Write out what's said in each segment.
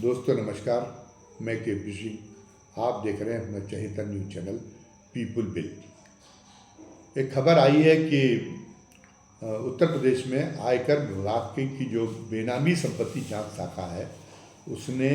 दोस्तों नमस्कार, मैं के सिंह। आप देख रहे हैं अपना चहेता न्यूज़ चैनल पीपुल बिल। एक खबर आई है कि उत्तर प्रदेश में आयकर विभाग की जो बेनामी संपत्ति जांच शाखा है उसने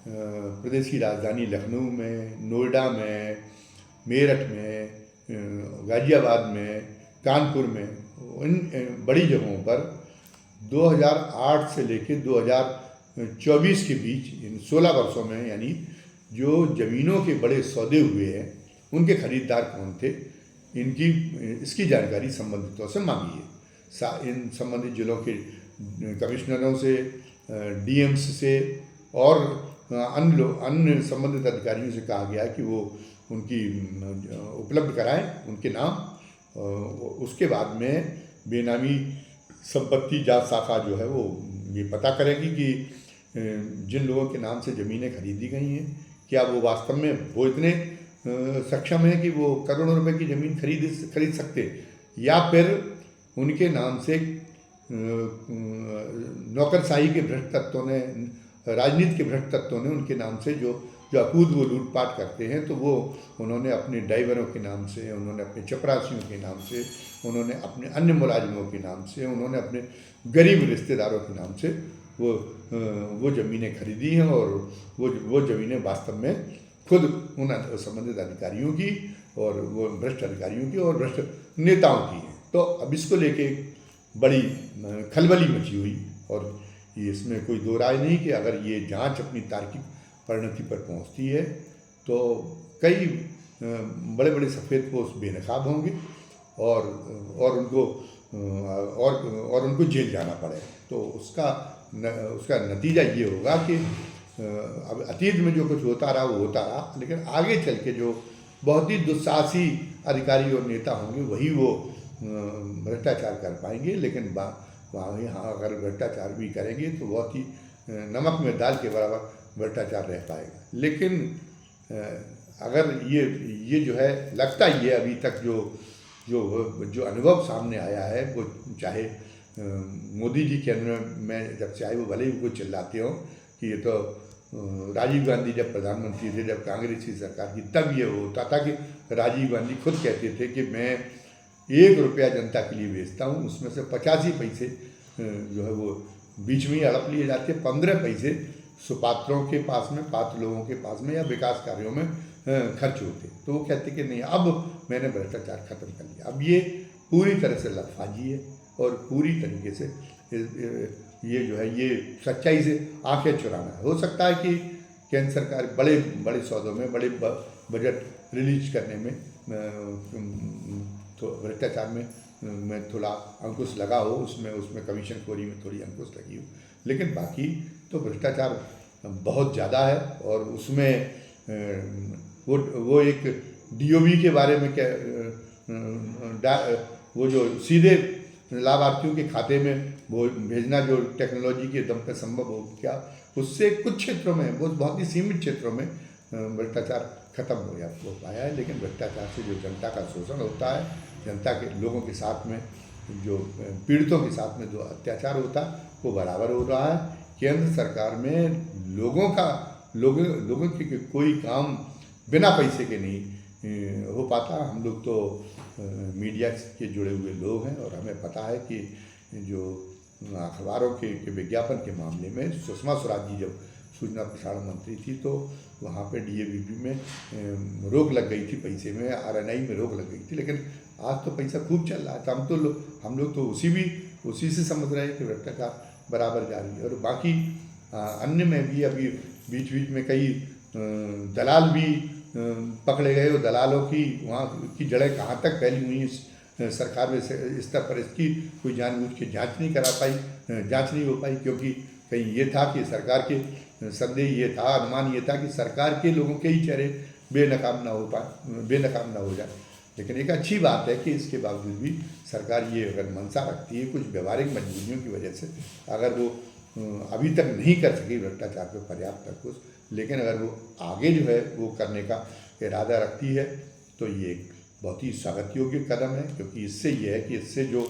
प्रदेश की राजधानी लखनऊ में, नोएडा में, मेरठ में, गाज़ियाबाद में, कानपुर में, इन बड़ी जगहों पर 2008 से लेकर 2024 के बीच इन 16 वर्षों में, यानी जो ज़मीनों के बड़े सौदे हुए हैं उनके खरीदार कौन थे, इसकी जानकारी संबंधितों से मांगी है। इन संबंधित जिलों के कमिश्नरों से, डीएम्स से और अन्य संबंधित अधिकारियों से कहा गया है कि वो उनकी उपलब्ध कराएं उनके नाम। उसके बाद में बेनामी संपत्ति जांच शाखा जो है वो ये पता करेगी कि जिन लोगों के नाम से ज़मीनें खरीदी गई हैं क्या वो वास्तव में वो इतने सक्षम है कि वो करोड़ों रुपए की ज़मीन खरीद सकते, या फिर उनके नाम से नौकरशाही के भ्रष्ट तत्वों ने, राजनीति के भ्रष्ट तत्वों ने उनके नाम से जो अकूत वो लूटपाट करते हैं, तो वो उन्होंने अपने ड्राइवरों के नाम से, उन्होंने अपने चपरासियों के नाम से, उन्होंने अपने अन्य मुलाजिमों के नाम से, उन्होंने अपने गरीब रिश्तेदारों के नाम से वो ज़मीनें खरीदी हैं और वो ज़मीनें वास्तव में खुद उन संबंधित अधिकारियों की और वो भ्रष्ट अधिकारियों की और भ्रष्ट नेताओं की हैं। तो अब इसको लेके बड़ी खलबली मची हुई, और इसमें कोई दो राय नहीं कि अगर ये जांच अपनी तार्किक परिणति पर पहुंचती है तो कई बड़े बड़े सफ़ेदपोश बेनकाब होंगे और उनको जेल जाना पड़े। तो उसका नतीजा ये होगा कि अब अतीत में जो कुछ होता रहा वो होता रहा, लेकिन आगे चल के जो बहुत ही दुस्साहसी अधिकारी और नेता होंगे वही वो भ्रष्टाचार कर पाएंगे। लेकिन यहाँ अगर भ्रष्टाचार भी करेंगे तो बहुत ही नमक में दाल के बराबर भ्रष्टाचार रह पाएगा। लेकिन अगर ये जो है लगता ही है, अभी तक जो अनुभव सामने आया है, वो चाहे मोदी जी के अंदर में जब से आए वो भले ही वो चिल्लाते हो कि ये तो राजीव गांधी जब प्रधानमंत्री थे, जब कांग्रेस की सरकार की, तब ये होता था कि राजीव गांधी खुद कहते थे कि मैं 1 रुपया जनता के लिए बेचता हूँ, उसमें से 85 पैसे जो है वो बीच में ही हड़प लिए जाते, 15 पैसे सुपात्रों के पास में, पात्र लोगों के पास में या विकास कार्यों में खर्च होते। तो वो कहते कि नहीं, अब मैंने भ्रष्टाचार खत्म कर लिया। अब ये पूरी तरह से लफाजी है और पूरी तरीके से ये जो है ये सच्चाई से आंखें चुराना है। हो सकता है कि केंद्र सरकार बड़े बड़े सौदों में, बड़े बजट रिलीज करने में तो भ्रष्टाचार में थोड़ा अंकुश लगा हो, उसमें कमीशन खोरी में थोड़ी अंकुश लगी हो, लेकिन बाकी तो भ्रष्टाचार बहुत ज़्यादा है। और उसमें वो एक डीओबी के बारे में क्या, वो जो सीधे लाभार्थियों के खाते में वो भेजना जो टेक्नोलॉजी के दम पे संभव हो क्या, उससे कुछ क्षेत्रों में, वो बहुत ही सीमित क्षेत्रों में भ्रष्टाचार खत्म हो पाया है। लेकिन भ्रष्टाचार से जो जनता का शोषण होता है, जनता के लोगों के साथ में जो पीड़ितों के साथ में जो अत्याचार होता है वो बराबर हो रहा है। केंद्र सरकार में लोगों के कोई काम बिना पैसे के नहीं हो पाता। हम लोग तो मीडिया के जुड़े हुए लोग हैं और हमें पता है कि जो अखबारों के विज्ञापन के मामले में सुषमा स्वराज जी जब सूचना प्रसारण मंत्री थी तो वहाँ पे डीएवीपी में रोक लग गई थी, पैसे में, आरएनआई में रोक लग गई थी। लेकिन आज तो पैसा खूब चल रहा है, तो हम लोग तो उसी से समझ रहे हैं कि भ्रष्टाचार बराबर जारी है। और बाकी अन्य में भी अभी बीच में कई दलाल भी पकड़े गए, और दलालों की वहाँ की जड़ें कहाँ तक फैली हुई हैं सरकार में स्तर पर, इसकी कोई जानबूझ के जांच नहीं हो पाई, क्योंकि कहीं ये था कि सरकार के संदेह ये था, अनुमान ये था कि सरकार के लोगों के ही चेहरे बेनकाम ना हो जाए। लेकिन एक अच्छी बात है कि इसके बावजूद भी सरकार ये अगर मंशा रखती है, कुछ व्यवहारिक मजबूरियों की वजह से अगर वो अभी तक नहीं कर सकी भ्रष्टाचार पर पर्याप्त अंकुश, लेकिन अगर वो आगे जो है वो करने का इरादा रखती है तो ये एक बहुत ही स्वागत योग्य कदम है। क्योंकि इससे ये है कि इससे जो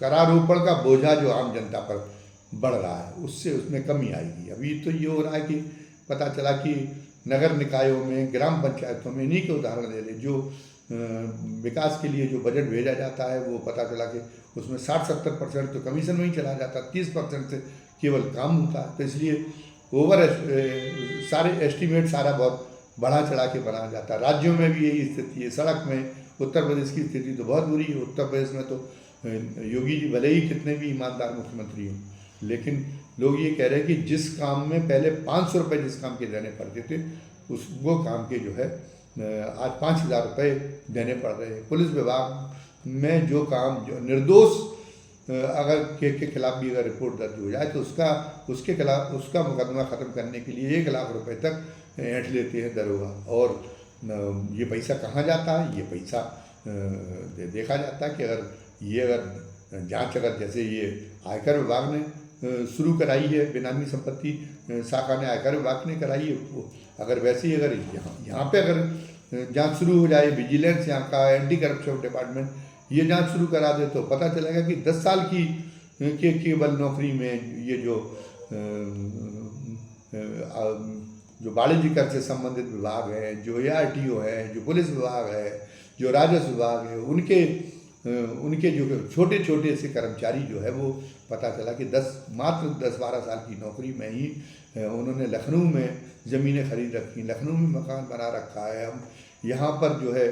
करारोपण का बोझा जो आम जनता पर बढ़ रहा है, उससे उसमें कमी आएगी। अभी तो ये हो रहा है कि पता चला कि नगर निकायों में, ग्राम पंचायतों में, इन्हीं के उदाहरण ले लें, जो विकास के लिए जो बजट भेजा जाता है वो पता चला कि उसमें 60-70% तो कमीशन में ही चला जाता है, 30% से केवल काम होता है। तो इसलिए सारे एस्टीमेट सारा बहुत बढ़ा चढ़ा के बनाया जाता है। राज्यों में भी यही स्थिति है। सड़क में उत्तर प्रदेश की स्थिति तो बहुत बुरी है। उत्तर प्रदेश में तो योगी जी भले ही कितने भी ईमानदार मुख्यमंत्री हों, लेकिन लोग ये कह रहे हैं कि जिस काम में पहले 500 रुपये जिस काम के देने पड़ते थे, वो काम के जो है आज 5,000 रुपये देने पड़ रहे हैं। पुलिस विभाग में जो काम, जो निर्दोष अगर के खिलाफ भी अगर रिपोर्ट दर्ज हो जाए तो उसके खिलाफ उसका मुकदमा ख़त्म करने के लिए 1 लाख रुपए तक ऐंठ लेते हैं दरोगा। और ये पैसा कहाँ जाता है? ये पैसा देखा जाता है कि अगर जांच, अगर जैसे ये आयकर विभाग ने शुरू कराई है, बेनामी संपत्ति शाखा ने, आयकर विभाग ने कराई है, अगर वैसे ही अगर यहाँ पे अगर जांच शुरू हो जाए, विजिलेंस यहाँ का, एंटी करप्शन डिपार्टमेंट ये जांच शुरू करा दे तो पता चलेगा कि 10 साल की के केवल नौकरी में ये जो वाणिज्य कर से संबंधित विभाग हैं, जो ARTO है, जो पुलिस विभाग है, जो राजस्व विभाग है, उनके जो छोटे छोटे से कर्मचारी जो है वो पता चला कि मात्र 10-12 साल की नौकरी में ही उन्होंने लखनऊ में ज़मीनें खरीद रखी, लखनऊ में मकान बना रखा है। हम यहाँ पर जो है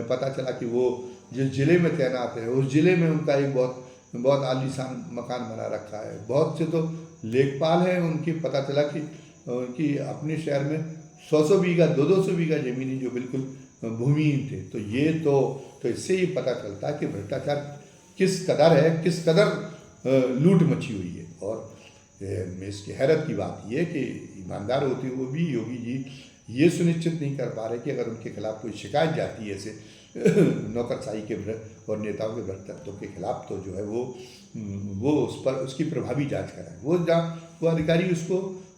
पता चला कि वो जिस ज़िले में तैनात है उस ज़िले में उनका एक बहुत आलीशान मकान बना रखा है। बहुत से तो लेखपाल हैं, उनकी पता चला कि उनकी अपने शहर में 100-100 बीघा, 200-200 बीघा ज़मीनें जो बिल्कुल भूमिहीन थे। तो ये तो इससे ही पता चलता है कि भ्रष्टाचार किस कदर है, किस कदर लूट मची हुई है। और इसकी हैरत की बात ये कि ईमानदार होते हुए भी योगी जी ये सुनिश्चित नहीं कर पा रहे कि अगर उनके खिलाफ कोई शिकायत जाती है ऐसे नौकरशाही के और नेताओं के भ्रष्टाचार के खिलाफ, तो जो है वो उस पर उसकी प्रभावी जांच कराए। वो अधिकारी उसको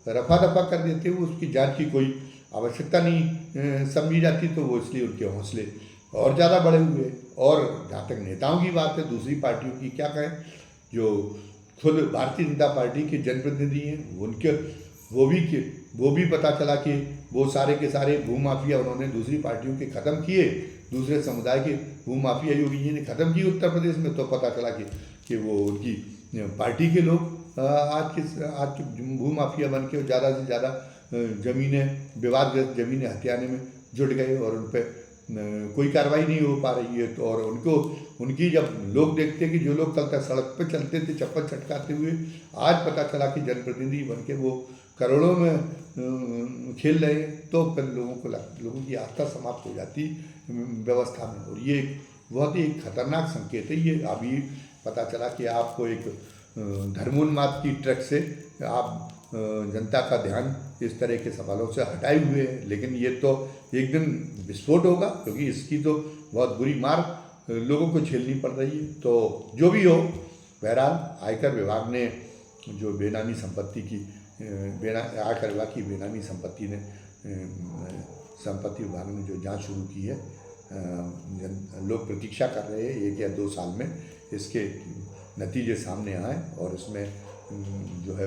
रफा दफा कर देते हैं, वो उसकी जांच की कोई आवश्यकता नहीं समझी जाती, तो वो इसलिए उनके हौसले और ज़्यादा बढ़े हुए। और जहाँ तक नेताओं की बात है, दूसरी पार्टियों की क्या कहें, जो खुद भारतीय जनता पार्टी के जनप्रतिनिधि हैं, वो भी पता चला कि वो सारे के सारे भूमाफिया उन्होंने दूसरी पार्टियों के ख़त्म किए, दूसरे समुदाय के भूमाफिया योगी जी ने ख़त्म किए उत्तर प्रदेश में। तो पता चला कि वो उनकी पार्टी के लोग आज के भूमाफिया बन के ज़्यादा से ज़्यादा विवादग्रस्त ज़मीनें हथियाने में जुट गए और उन पर कोई कार्रवाई नहीं हो पा रही है। तो और उनकी जब लोग देखते कि जो लोग कल तक सड़क पर चलते थे चप्पल चटकाते हुए, आज पता चला कि जनप्रतिनिधि बन के वो करोड़ों में खेल रहे हैं, तो फिर लोगों की आस्था समाप्त हो जाती व्यवस्था में। और ये बहुत ही खतरनाक संकेत है। ये अभी पता चला कि आपको एक धर्मोन्माद की ट्रक से आप जनता का ध्यान इस तरह के सवालों से हटाए हुए हैं, लेकिन ये तो एक दिन विस्फोट होगा, क्योंकि इसकी तो बहुत बुरी मार लोगों को झेलनी पड़ रही है। तो जो भी हो, बहरहाल आयकर विभाग ने जो बेनामी संपत्ति की आयकर विभाग की बेनामी संपत्ति विभाग ने जो जांच शुरू की है, लोग प्रतीक्षा कर रहे हैं 1 या 2 साल में इसके नतीजे सामने आए और इसमें जो है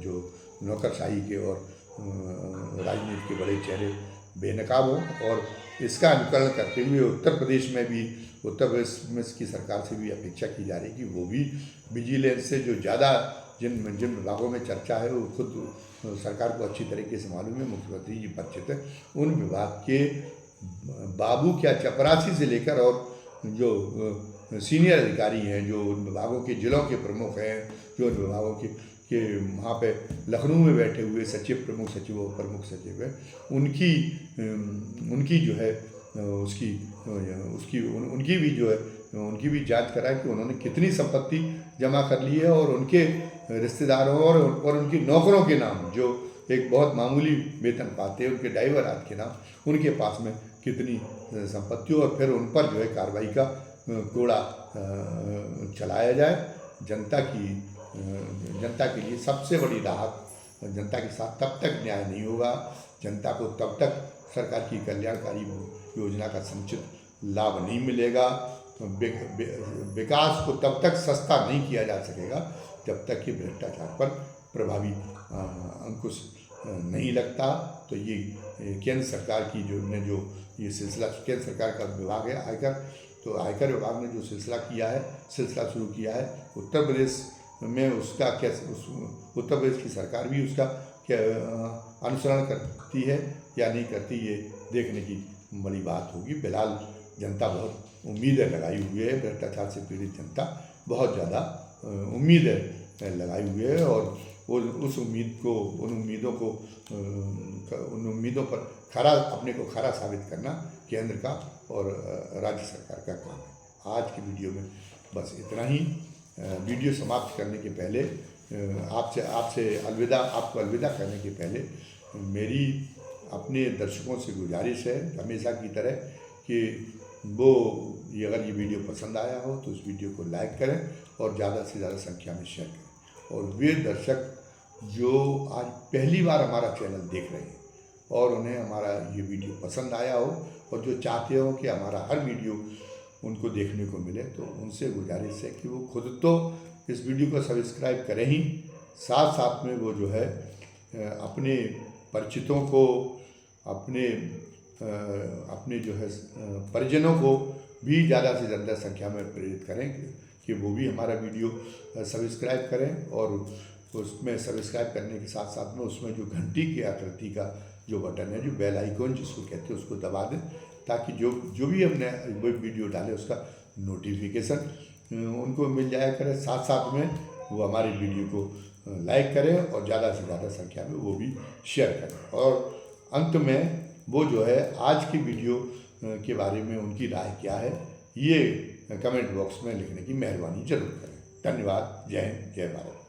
जो नौकरशाही के और राजनीति के बड़े चेहरे बेनकाब हों। और इसका अनुकरण करते हुए उत्तर प्रदेश में इसकी सरकार से भी अपेक्षा की जा रही है कि वो भी विजिलेंस से जो ज़्यादा जिन विभागों में चर्चा है, वो खुद सरकार को अच्छी तरीके से मालूम है, मुख्यमंत्री जी परिचित है, उन विभाग के बाबू क्या चपरासी से लेकर और जो सीनियर अधिकारी हैं, जो उन विभागों के जिलों के प्रमुख हैं, जो उन विभागों के वहाँ पे लखनऊ में बैठे हुए सचिव, प्रमुख सचिव और प्रमुख सचिव हैं, उनकी जो है उनकी भी जो है उनकी भी जांच कराएं कि उन्होंने कितनी संपत्ति जमा कर ली है, और उनके रिश्तेदारों और उनके नौकरों के नाम, जो एक बहुत मामूली वेतन पाते हैं, उनके ड्राइवर आदि के नाम उनके पास में कितनी संपत्ति, और फिर उन पर जो है कार्रवाई का कोड़ा चलाया जाए। जनता के लिए सबसे बड़ी राहत, जनता के साथ तब तक न्याय नहीं होगा, जनता को तब तक सरकार की कल्याणकारी योजना का समुचित लाभ नहीं मिलेगा, विकास को तब तक सस्ता नहीं किया जा सकेगा जब तक कि भ्रष्टाचार पर प्रभावी अंकुश नहीं लगता। तो ये केंद्र सरकार की जो ये सिलसिला, केंद्र सरकार का विभाग है आयकर, तो आयकर विभाग ने जो सिलसिला शुरू किया है, उत्तर प्रदेश में उसका उत्तर प्रदेश की सरकार भी उसका क्या अनुसरण करती है या नहीं करती, ये देखने की बड़ी बात होगी। फिलहाल जनता बहुत उम्मीदें लगाई हुई है, भ्रष्टाचार से पीड़ित जनता बहुत ज़्यादा उम्मीदें लगाई हुई है, और उन उम्मीदों पर अपने को खरा साबित करना केंद्र का और राज्य सरकार का काम है। आज की वीडियो में बस इतना ही। वीडियो समाप्त करने के पहले आपको अलविदा करने के पहले मेरी अपने दर्शकों से गुजारिश है हमेशा की तरह कि अगर ये वीडियो पसंद आया हो तो इस वीडियो को लाइक करें और ज़्यादा से ज़्यादा संख्या में शेयर करें। और वे दर्शक जो आज पहली बार हमारा चैनल देख रहे हैं और उन्हें हमारा ये वीडियो पसंद आया हो और जो चाहते हो कि हमारा हर वीडियो उनको देखने को मिले, तो उनसे गुजारिश है कि वो खुद तो इस वीडियो को सब्सक्राइब करें ही, साथ साथ में वो जो है अपने परिचितों को, अपने जो है परिजनों को भी ज़्यादा से ज़्यादा संख्या में प्रेरित करें कि वो भी हमारा वीडियो सब्सक्राइब करें। और उसमें सब्सक्राइब करने के साथ साथ में उसमें जो घंटी की आकृति का जो बटन है, जो बेल आइकॉन जिसको कहते हैं, उसको दबा दें, ताकि जो भी हमने वीडियो डाले उसका नोटिफिकेशन उनको मिल जाया करे। साथ साथ में वो हमारी वीडियो को लाइक करें और ज़्यादा से ज़्यादा संख्या में वो भी शेयर करें। और अंत में वो जो है आज की वीडियो के बारे में उनकी राय क्या है, ये कमेंट बॉक्स में लिखने की मेहरबानी जरूर करें। धन्यवाद। जय हिंद, जय भारत।